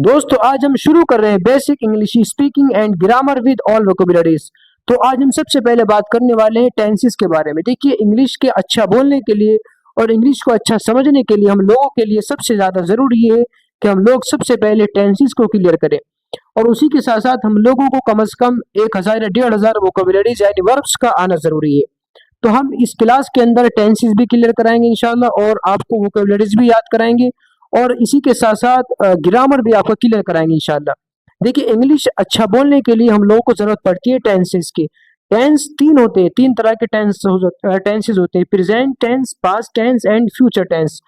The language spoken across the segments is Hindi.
दोस्तों आज हम शुरू कर रहे हैं basic English speaking and grammar with all vocabularies. तो आज हम सबसे पहले बात करने वाले हैं टेंसेस के बारे में। देखिए, इंग्लिश के अच्छा बोलने के लिए और इंग्लिश को अच्छा समझने के लिए हम लोगों के लिए सबसे ज्यादा जरूरी है कि हम लोग सबसे पहले टेंसेस को क्लियर करें, और उसी के साथ साथ हम लोगों को कम से कम 1000 या 1500 वोकेबुलरीज यानी वर्ब्स का आना जरूरी है। तो हम इस क्लास के अंदर टेंसेस भी क्लियर कराएंगे इंशाल्लाह, और आपको वोकेबुलरीज भी याद कराएंगे, और इसी के साथ साथ ग्रामर भी आपको क्लियर कराएंगे इंशाल्लाह। देखिए, इंग्लिश अच्छा बोलने के लिए हम लोगों को जरूरत पड़ती है टेंसेस की। टेंस तीन होते हैं, तीन तरह के टेंसेस होते हैं: present tense, past tense and future tense.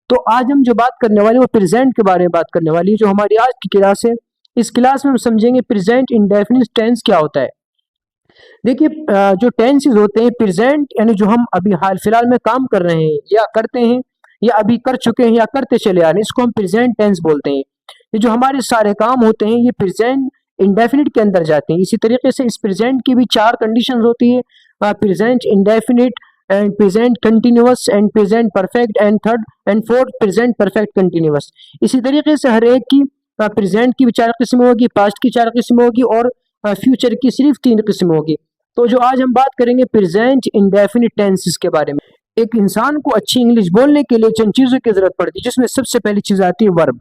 तो आज हम जो बात करने वाले वो प्रेजेंट के बारे में बात करने वाली है, जो हमारी आज की क्लास है। इस क्लास में हम समझेंगे प्रेजेंट इंडेफिनिट टेंस क्या होता है। देखिए, जो टेंसेस होते हैं प्रेजेंट यानी जो हम अभी हाल फिलहाल में काम कर रहे हैं या करते हैं या अभी कर चुके हैं या करते चले आ रहे हैं, इसको हम प्रेजेंट टेंस बोलते हैं। ये जो हमारे सारे काम होते हैं ये प्रेजेंट इंडेफिनिट के अंदर जाते हैं। इसी तरीके से इस प्रेजेंट की भी चार कंडीशन होती है: present indefinite and present continuous and present perfect and third and fourth present perfect continuous. इसी तरीके से हर एक की प्रेजेंट की भी चार किस्में होगी, पास्ट की चार किस्में होगी, और फ्यूचर की सिर्फ तीन किस्में होगी। तो जो आज हम बात करेंगे प्रेजेंट इंडेफिनिट टेंसेस के बारे में। एक इंसान को अच्छी इंग्लिश बोलने के लिए चंद चीजों की जरूरत पड़ती है, जिसमें सबसे पहली चीज आती है वर्ब।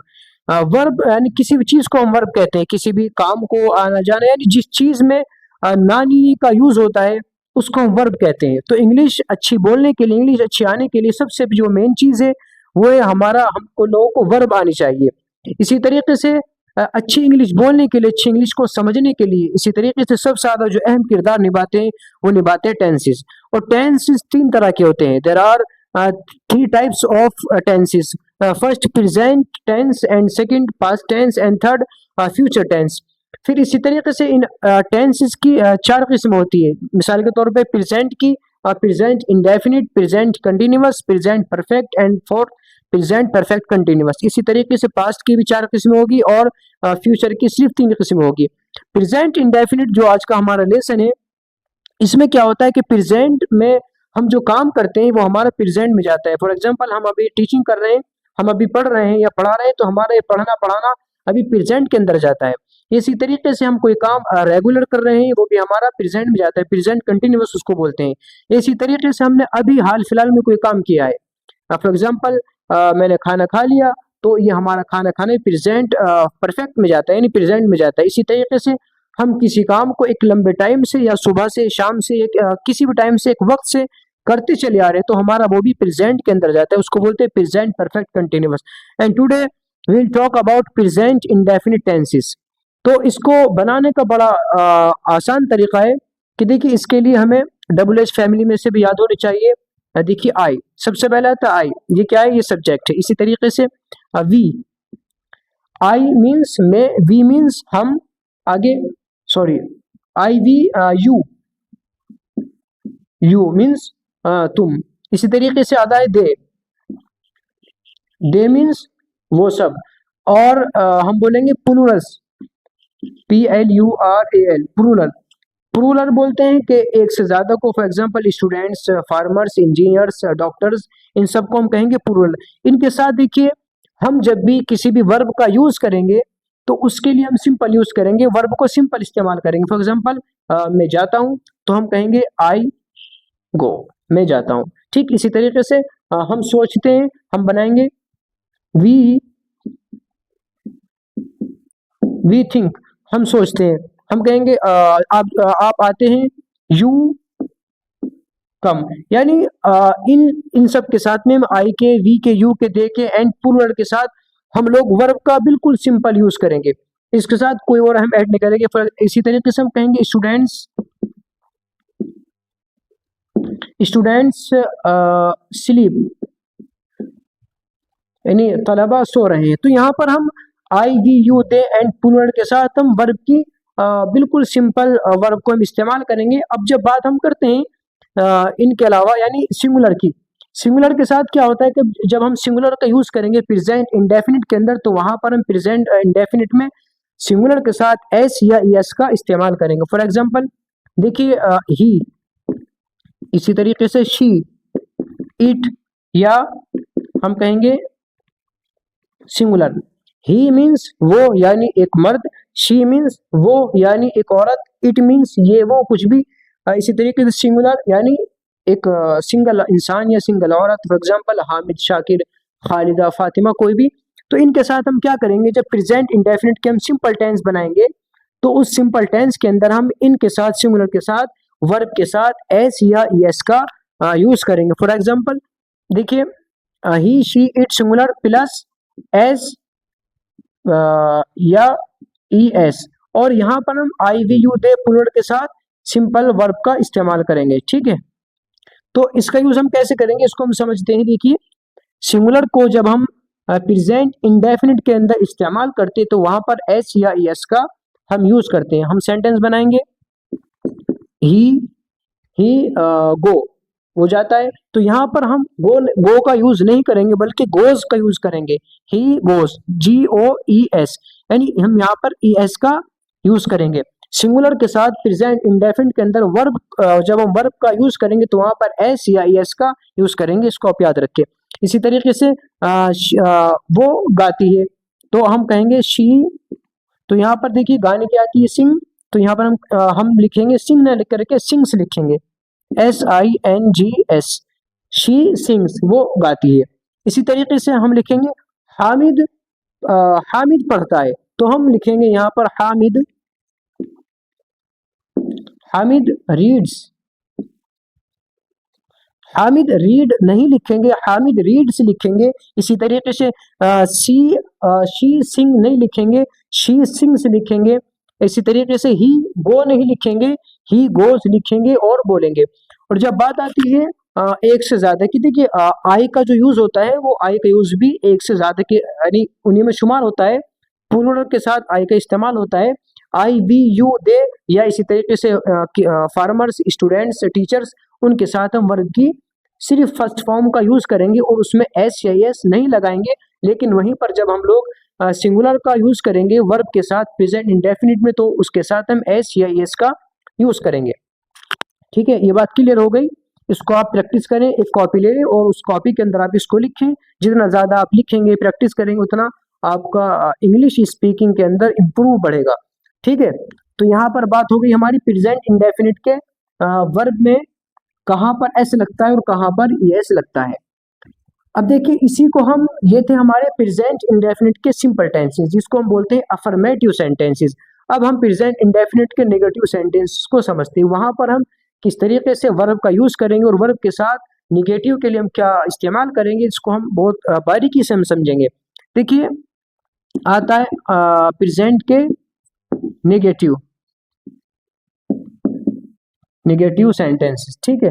वर्ब यानी किसी भी चीज को हम वर्ब कहते हैं, किसी भी काम को आना जाना, यानी जिस चीज में ना नी का यूज होता है उसको हम वर्ब कहते हैं। तो इंग्लिश अच्छी बोलने के लिए, इंग्लिश अच्छी आने के लिए सबसे जो मेन चीज है वो है हमारा, हमको लोगों को वर्ब आनी चाहिए। इसी तरीके से अच्छी इंग्लिश बोलने के लिए, अच्छी इंग्लिश को समझने के लिए, इसी तरीके से सबसे ज्यादा जो अहम किरदार निभाते हैं वो निभाते हैं टेंसेस। और टेंसेस तीन तरह के होते हैं। There are three types of tenses: first present tense and second past tense and third future tense. फिर इसी तरीके से इन टेंसेस की चार किस्म होती है। मिसाल के तौर पे प्रेजेंट की present indefinite, present continuous, present perfect and fourth present perfect continuous. इसी तरीके से पास्ट की भी चार किस्में होगी और फ्यूचर की सिर्फ तीन किस्में होगी। प्रेजेंट इंडेफिनिट जो आज का हमारा लेसन है, इसमें क्या होता है कि प्रेजेंट में हम जो काम करते हैं वो हमारा प्रेजेंट में जाता है। फॉर एग्जांपल, हम अभी टीचिंग कर रहे हैं, हम अभी पढ़ रहे हैं या पढ़ा रहे हैं, तो हमारा ये पढ़ना पढ़ाना अभी प्रेजेंट के अंदर जाता है। इसी तरीके से हम कोई काम रेगुलर कर रहे हैं, वो भी हमारा प्रेजेंट में जाता है, प्रेजेंट कंटिन्यूअस उसको बोलते हैं। इसी तरीके से हमने अभी हाल फिलहाल में कोई काम किया है, फॉर एग्जाम्पल मैंने खाना खा लिया, तो ये हमारा खाना खाने प्रेजेंट परफेक्ट में जाता है, यानी प्रेजेंट में जाता है। इसी तरीके से हम किसी काम को एक लंबे टाइम से या सुबह से शाम से किसी भी टाइम से एक वक्त से करते चले आ रहे हैं, तो हमारा वो भी प्रेजेंट के अंदर जाता है, उसको बोलते हैं present perfect continuous. And today we will talk about present indefinite tenses. तो इसको बनाने का बड़ा आसान तरीका है कि देखिए, इसके लिए हमें डबल एच फैमिली में से भी याद होनी चाहिए। देखिए, आई सबसे पहले आता है। आई ये क्या है? ये सब्जेक्ट है। इसी तरीके से वी, आई मीन्स मैं, वी मीन्स हम, आगे sorry I we, you, you means तुम। इसी तरीके से आता है दे, दे मीन्स वो सब। और हम बोलेंगे प्लूरल्स, PLURAL, प्लूरल। प्लूरल बोलते हैं कि एक से ज्यादा को, for example students, farmers, engineers, doctors, इन सबको हम कहेंगे प्लूरल। इनके साथ देखिए, हम जब भी किसी भी वर्ब का यूज करेंगे तो उसके लिए हम सिंपल यूज करेंगे, वर्ब को सिंपल इस्तेमाल करेंगे। फॉर एग्जांपल, मैं जाता हूं तो हम कहेंगे आई गो, मैं जाता हूं। ठीक इसी तरीके से हम सोचते हैं, हम बनाएंगे वी थिंक, हम सोचते हैं, हम कहेंगे आप आते हैं, यू कम। यानी इन सब के साथ में हम आई के, वी के, यू के, दे के एंड प्लूरल के साथ हम लोग वर्ब का बिल्कुल सिंपल यूज करेंगे, इसके साथ कोई और हम ऐड नहीं करेंगे। इसी तरीके से हम कहेंगे स्टूडेंट्स, स्टूडेंट्स स्लीप, यानी तलबा सो रहे हैं। तो यहाँ पर हम I we you they and plural के साथ हम वर्ब की बिल्कुल सिंपल वर्ब को हम इस्तेमाल करेंगे। अब जब बात हम करते हैं इनके अलावा यानी सिंगुलर की, सिंगुलर के साथ क्या होता है कि जब हम सिंगुलर का यूज करेंगे प्रेजेंट इंडेफिनिट के अंदर, तो वहां पर हम प्रेजेंट इंडेफिनिट में सिंगुलर के साथ एस या एस का इस्तेमाल करेंगे। फॉर एग्जांपल देखिए, ही, इसी तरीके से शी, इट, या हम कहेंगे सिंगुलर ही मीन्स वो यानी एक मर्द, शी मीन्स वो यानी एक औरत, इट मीन्स ये वो कुछ भी। इसी तरीके से सिंगुलर यानी एक सिंगल इंसान या सिंगल औरत, फॉर एग्जांपल हामिद, शाकिर, खालिदा, फातिमा, कोई भी। तो इनके साथ हम क्या करेंगे, जब प्रेजेंट इंडेफिनिट के हम सिंपल टेंस बनाएंगे तो उस सिंपल टेंस के अंदर हम इनके साथ सिंगुलर के साथ वर्ब के साथ एस या एस का यूज करेंगे। फॉर एग्जांपल देखिए, he she it singular plus S या ई एस, और यहाँ पर हम I we you they plural के साथ सिंपल वर्ब का इस्तेमाल करेंगे। ठीक है, तो इसका यूज हम कैसे करेंगे इसको हम समझते हैं। देखिए, सिंगुलर को जब हम प्रेजेंट इंडेफिनिट के अंदर इस्तेमाल करते हैं तो वहां पर एस या एस का हम यूज करते हैं। हम सेंटेंस बनाएंगे, ही गो, वो जाता है, तो यहाँ पर हम गो का यूज नहीं करेंगे बल्कि गोज का यूज करेंगे। ही गोज, GOES, यानी हम यहाँ पर ES का यूज करेंगे। सिंगुलर के साथ प्रेजेंट इंडेफिनिट के अंदर वर्ब, जब हम वर्ब का यूज करेंगे तो वहां पर एस या ES का यूज करेंगे, इसको आप याद रखें। इसी तरीके से वो गाती है तो हम कहेंगे शी, तो यहाँ पर देखिए गाने की आती है सिंग, तो यहाँ पर हम लिखेंगे सिंग ना लिख करके सिंग्स लिखेंगे, SINGS, शी सिंग्स, वो गाती है। इसी तरीके से हम लिखेंगे हामिद, हामिद पढ़ता है, तो हम लिखेंगे यहाँ पर हामिद, हामिद रीड्स, हामिद रीड नहीं लिखेंगे, हामिद रीड्स लिखेंगे। इसी तरीके से शी सिंग नहीं लिखेंगे, शी सिंग्स लिखेंगे। इसी तरीके से ही गो नहीं लिखेंगे, ही गोज लिखेंगे और बोलेंगे। और जब बात आती है एक से ज्यादा की, देखिए आई का जो यूज होता है वो आई का यूज भी एक से ज्यादा के यानी उन्हीं में शुमार होता है। प्लूरल के साथ आई का इस्तेमाल होता है, आई वी यू दे, या इसी तरीके से फार्मर्स, स्टूडेंट्स, टीचर्स, उनके साथ हम वर्ब की सिर्फ फर्स्ट फॉर्म का यूज करेंगे और उसमें एस या एस नहीं लगाएंगे। लेकिन वहीं पर जब हम लोग सिंगुलर का यूज करेंगे वर्ब के साथ प्रेजेंट इंडेफिनिट में, तो उसके साथ हम एस या एस का यूज करेंगे। ठीक है, ये बात क्लियर हो गई। इसको आप प्रैक्टिस करें, एक कॉपी ले लें और उस कॉपी के अंदर आप इसको लिखें। जितना ज्यादा आप लिखेंगे, प्रैक्टिस करेंगे, उतना आपका इंग्लिश स्पीकिंग के अंदर इम्प्रूव बढ़ेगा। ठीक है, तो यहाँ पर बात हो गई हमारी प्रेजेंट इंडेफिनिट के वर्ब में कहाँ पर एस लगता है और कहाँ पर एस लगता है। अब देखिए इसी को हम, ये थे हमारे प्रेजेंट इंडेफिनिट के सिंपल टेंसेस जिसको हम बोलते हैं अफर्मेटिव सेंटेंसेस। अब हम प्रेजेंट इंडेफिनिट के नेगेटिव सेंटेंसेस को समझते हैं। वहां पर हम किस तरीके से वर्ब का यूज करेंगे और वर्ब के साथ निगेटिव के लिए हम क्या इस्तेमाल करेंगे, इसको हम बहुत बारीकी से हम समझेंगे। देखिए, आता है प्रेजेंट के नेगेटिव सेंटेंसेस। ठीक है,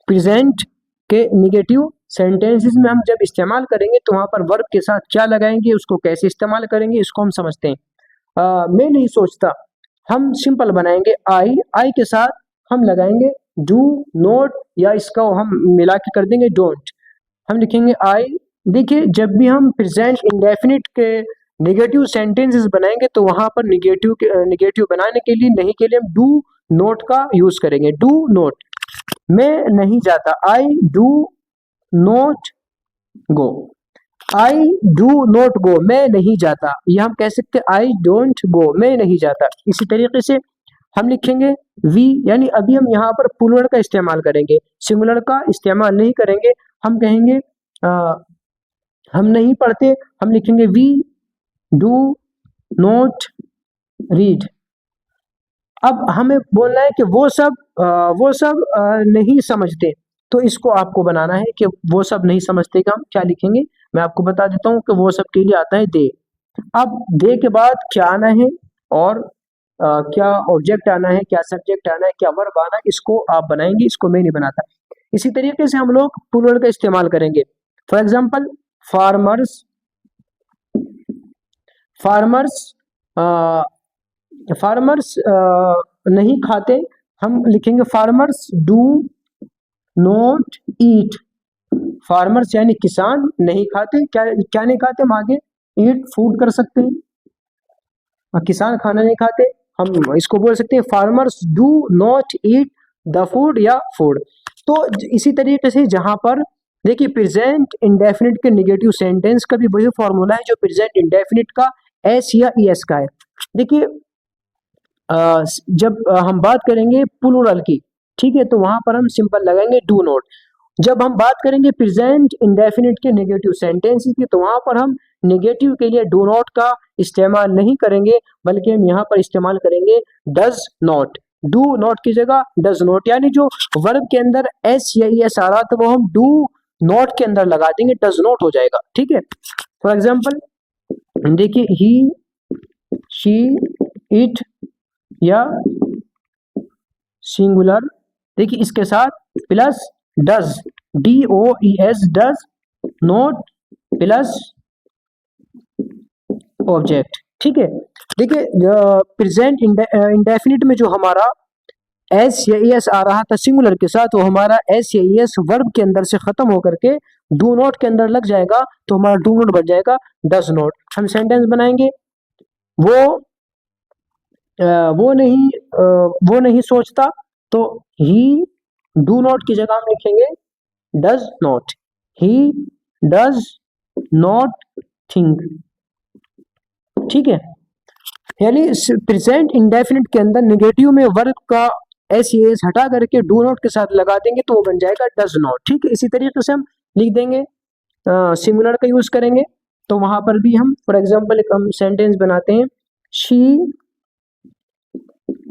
प्रेजेंट के नेगेटिव सेंटेंसेस में हम जब इस्तेमाल करेंगे तो वहां पर वर्ब के साथ क्या लगाएंगे, उसको कैसे इस्तेमाल करेंगे, इसको हम समझते हैं। मैं नहीं सोचता, हम सिंपल बनाएंगे, आई के साथ हम लगाएंगे डू नॉट, या इसका हम मिला के कर देंगे डोंट। हम लिखेंगे आई। देखिए, जब भी हम प्रेजेंट इंडेफिनिट के नेगेटिव सेंटेंसेस बनाएंगे तो वहां पर निगेटिव बनाने के लिए, नहीं के लिए हम डू नोट का यूज करेंगे। डू नोट, मैं नहीं जाता, I do not go, I do not गो, मैं नहीं जाता। यह हम कह सकते आई डोंट गो, मैं नहीं जाता। इसी तरीके से हम लिखेंगे वी, यानी अभी हम यहाँ पर प्लूरल का इस्तेमाल करेंगे, सिंगुलर का इस्तेमाल नहीं करेंगे। हम कहेंगे हम नहीं पढ़ते, हम लिखेंगे वी डू नोट रीड। अब हमें बोलना है कि वो सब नहीं समझते, तो इसको आपको बनाना है कि वो सब नहीं समझते का हम क्या लिखेंगे। मैं आपको बता देता हूँ कि वो सब के लिए आता है दे। अब दे के बाद क्या आना है और क्या ऑब्जेक्ट आना है, क्या सब्जेक्ट आना है, क्या वर्ब आना है, इसको आप बनाएंगे, इसको मैं नहीं बनाता। इसी तरीके से हम लोग प्लूरल का इस्तेमाल करेंगे। फॉर एग्जाम्पल फार्मर्स, फार्मर्स नहीं खाते, हम लिखेंगे farmers do not eat. Farmers यानी किसान नहीं खाते, क्या क्या नहीं खाते, हम आगे ईट फूड कर सकते हैं, किसान खाना नहीं खाते, हम इसको बोल सकते हैं farmers do not eat the food या फूड। तो इसी तरीके से जहां पर देखिए प्रेजेंट इंडेफिनिट के नेगेटिव सेंटेंस का भी वही फॉर्मूला है जो प्रेजेंट इंडेफिनिट का एस या ईएस का है। देखिए जब हम बात करेंगे प्लूरल की, ठीक है, तो वहां पर हम सिंपल लगाएंगे डू नॉट। जब हम बात करेंगे प्रेजेंट इंडेफिनिट के नेगेटिव सेंटेंसेस की, तो वहां पर हम नेगेटिव के लिए डू नॉट का इस्तेमाल नहीं करेंगे, बल्कि हम यहाँ पर इस्तेमाल करेंगे डज नॉट। डू नॉट की जगह डज नॉट, यानी जो वर्ब के अंदर एस या एस आ रहा था वो हम डू नॉट के अंदर लगा देंगे, डज नॉट हो जाएगा। ठीक है, फॉर एग्जाम्पल देखिए ही, शी, इट या सिंगुलर, देखिए इसके साथ plus does, D O E S, does not plus object. ठीक है, देखिए प्रेजेंट इंडेफिनिट में जो हमारा एस या एस आ रहा था सिंगुलर के साथ, वो हमारा एस या एस वर्ब के अंदर से खत्म होकर के डू नॉट के अंदर लग जाएगा, तो हमारा डू नॉट बन जाएगा डज नॉट। हम सेंटेंस बनाएंगे, वो नहीं सोचता, तो ही डू नॉट की जगह हम लिखेंगे does not. He does not think. ठीक है, यानी प्रेजेंट इंडेफिनिट के अंदर नेगेटिव में वर्ब का एस एस हटा करके डू नॉट के साथ लगा देंगे तो वो बन जाएगा डज नॉट। ठीक है, इसी तरीके से हम लिख देंगे, सिमिलर का यूज करेंगे, तो वहां पर भी हम फॉर एग्जांपल एक हम सेंटेंस बनाते हैं, she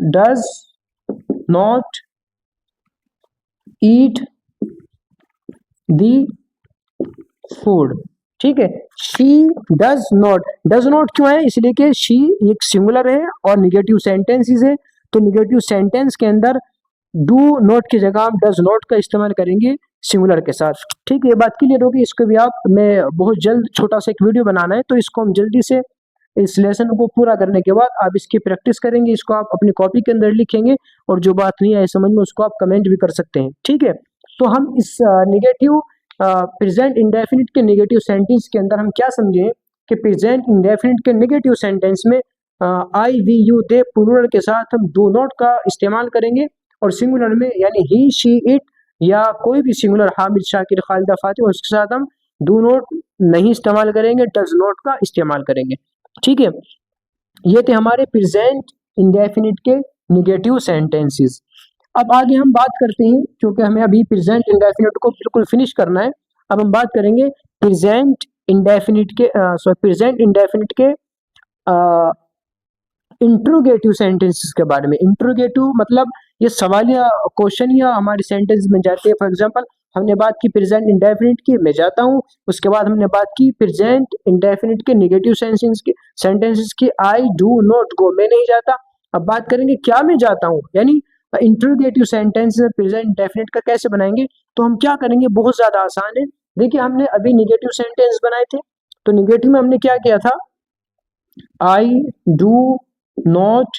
does not eat the food. ठीक है, शी डज नॉट क्यों है, इसलिए कि शी एक सिंगुलर है और निगेटिव सेंटेंसेस है, तो निगेटिव सेंटेंस के अंदर डू नॉट की जगह हम डज नॉट का इस्तेमाल करेंगे सिंगुलर के साथ। ठीक है, ये बात क्लियर होगी। इसको भी आप, मैं बहुत जल्द छोटा सा एक वीडियो बनाना है, तो इसको हम जल्दी से इस लेसन को पूरा करने के बाद आप इसकी प्रैक्टिस करेंगे, इसको आप अपनी कॉपी के अंदर लिखेंगे, और जो बात नहीं आए समझ में उसको आप कमेंट भी कर सकते हैं। ठीक है, तो हम इस नेगेटिव प्रेजेंट इंडेफिनिट के नेगेटिव सेंटेंस के अंदर हम क्या समझें कि प्रेजेंट इंडेफिनिट के नेगेटिव सेंटेंस में आई वी यू दे प्लूरल के साथ हम डू नॉट का इस्तेमाल करेंगे, और सिंगुलर में यानी ही, शी, इट या कोई भी सिंगुलर, हामिद, शाकिर, खालिदा, फातिमा, उसके साथ हम डू नॉट नहीं इस्तेमाल करेंगे, डज नॉट का इस्तेमाल करेंगे। ठीक है, ये थे हमारे प्रेजेंट इंडेफिनिट के नेगेटिव सेंटेंसेस। अब आगे हम बात करते हैं, क्योंकि हमें अभी प्रेजेंट इंडेफिनिट को बिल्कुल फिनिश करना है। अब हम बात करेंगे प्रेजेंट इंडेफिनिट के प्रेजेंट इंडेफिनिट के इंट्रोगेटिव सेंटेंसेस के बारे में। इंट्रोगेटिव मतलब ये सवालिया क्वेश्चन या हमारे सेंटेंस में जाते हैं। फॉर एग्जांपल हमने बात की प्रेजेंट इंडेफिनिट की, मैं जाता हूँ, उसके बाद हमने बात की प्रेजेंट इंडेफिनिट के नेगेटिव सेंटेंसेस की, आई डू नॉट गो, मैं नहीं जाता। अब बात करेंगे क्या मैं जाता हूँ, यानी इंट्रोगेटिव सेंटेंस प्रेजेंट इंडेफिनिट का कैसे बनाएंगे। तो हम क्या करेंगे, बहुत ज्यादा आसान है। देखिए हमने अभी नेगेटिव सेंटेंस बनाए थे, तो नेगेटिव में हमने क्या किया था, I do not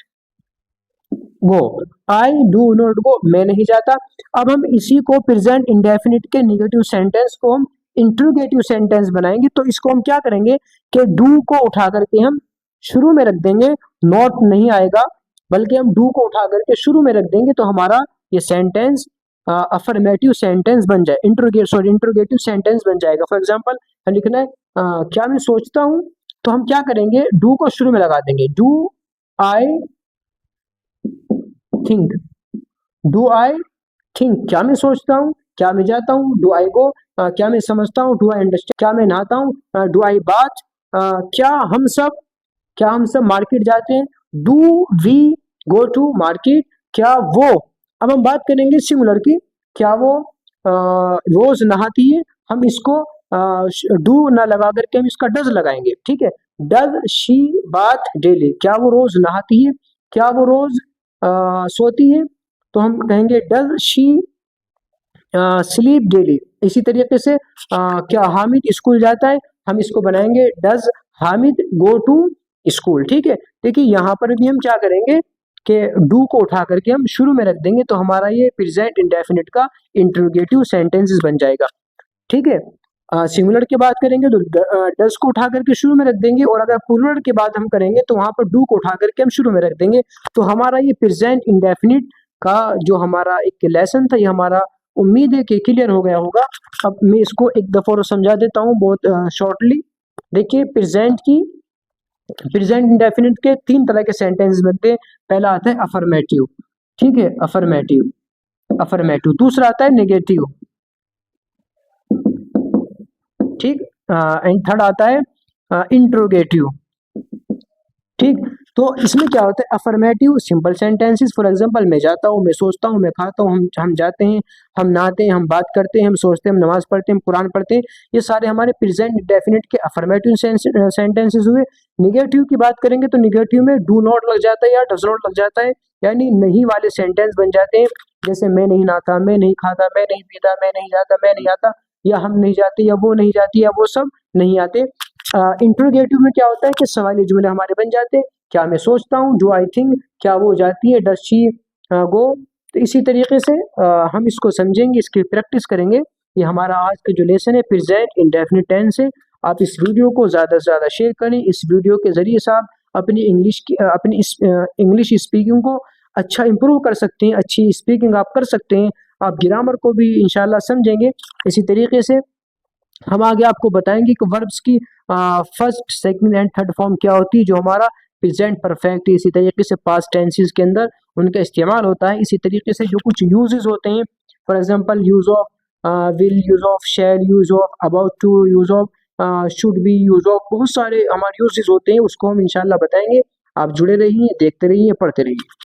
go, I do not go, मैं नहीं जाता। अब हम इसी को प्रेजेंट इंडेफिनिट के नेगेटिव सेंटेंस को हम इंट्रोगेटिव सेंटेंस बनाएंगे, तो इसको हम क्या करेंगे कि डू को उठा करके हम शुरू में रख देंगे, नॉट नहीं आएगा, बल्कि हम डू को उठा करके शुरू में रख देंगे, तो हमारा ये सेंटेंस अफर्मेटिव सेंटेंस बन जाए, इंट्रोगेटिव सेंटेंस बन जाएगा। फॉर एग्जांपल हम लिखना है क्या मैं सोचता हूँ, तो हम क्या करेंगे, डू को शुरू में लगा देंगे, do I think, do I think, क्या मैं सोचता हूँ, क्या मैं जाता हूँ, डू आई गो, क्या मैं समझता हूँ, डू आई अंडरस्टैंड, क्या मैं नहाता हूँ, डू आई बाथ, क्या हम सब मार्केट जाते हैं, do we go to market, क्या वो। अब हम बात करेंगे सिंगुलर की, क्या वो रोज नहाती है, हम इसको डू ना लगा करके हम इसका डज लगाएंगे। ठीक है, डज शी बाथ डेली, क्या वो रोज नहाती है, क्या वो रोज सोती है, तो हम कहेंगे डज शी स्लीप डेली। इसी तरीके से क्या हामिद स्कूल जाता है, हम इसको बनाएंगे does Hamid go to school. ठीक है, देखिए यहाँ पर भी हम क्या करेंगे कि डू को उठा करके हम शुरू में रख देंगे, तो हमारा ये प्रेजेंट इंडेफिनिट का इंट्रोगेटिव सेंटेंसेस बन जाएगा। ठीक है, सिंगुलर की बात करेंगे तो डज को उठा करके शुरू में रख देंगे, और अगर प्लूरल की बात हम करेंगे तो वहां पर डू को उठा करके हम शुरू में रख देंगे। तो हमारा ये प्रेजेंट इंडेफिनिट का जो हमारा एक लेसन था, ये हमारा उम्मीद है कि क्लियर हो गया होगा। अब मैं इसको एक दफ़ा और समझा देता हूँ बहुत शॉर्टली। देखिए प्रेजेंट इंडेफिनिट के 3 तरह के सेंटेंस बनते हैं। पहला आता है अफर्मेटिव, ठीक है, अफर्मेटिव। दूसरा आता है नेगेटिव, ठीक, एंड थर्ड आता है इंट्रोगेटिव, ठीक। तो इसमें क्या होता है, affirmative simple sentences, for example मैं जाता हूँ, मैं सोचता हूँ, मैं खाता हूँ, हम जाते हैं, हम नहाते हैं, हम बात करते हैं, हम सोचते हैं, हम नमाज पढ़ते हैं, हम कुरान पढ़ते हैं। ये सारे हमारे प्रेजेंट डेफिनेट के अफर्मेटिव सेंटेंसेस हुए। निगेटिव की बात करेंगे तो निगेटिव में डू नॉट लग जाता है या डज नॉट लग जाता है, यानी नहीं वाले सेंटेंस बन जाते हैं। जैसे मैं नहीं नहाता, मैं नहीं खाता, मैं नहीं पीता, मैं नहीं जाता, मैं नहीं आता, या हम नहीं जाते, या वो नहीं जाती, या वो सब नहीं आते। इंट्रोगेटिव में क्या होता है कि सवाली जुमले हमारे बन जाते हैं। क्या मैं सोचता हूँ, डू आई थिंक, क्या वो जाती है, डज शी गो। तो इसी तरीके से हम इसको समझेंगे, इसकी प्रैक्टिस करेंगे। ये हमारा आज का जो लेसन है प्रेजेंट इंडेफिनिट टेंस है। आप इस वीडियो को ज़्यादा से ज़्यादा शेयर करें। इस वीडियो के ज़रिए से आप अपनी इंग्लिश स्पीकिंग को अच्छा इंप्रूव कर सकते हैं, अच्छी स्पीकिंग आप कर सकते हैं। आप ग्रामर को भी इंशाल्लाह समझेंगे। इसी तरीके से हम आगे आपको बताएंगे कि वर्ब्स की first, second and third form क्या होती है, जो हमारा प्रेजेंट परफेक्ट है। इसी तरीके से पास्ट टेंसेस के अंदर उनका इस्तेमाल होता है। इसी तरीके से जो कुछ यूजेस होते हैं, for example use of will, use of shall, use of about to, use of should be, use of, बहुत सारे हमारे यूजेस होते हैं, उसको हम इंशाल्लाह बताएंगे। आप जुड़े रहिए, देखते रहिए, पढ़ते रहिए।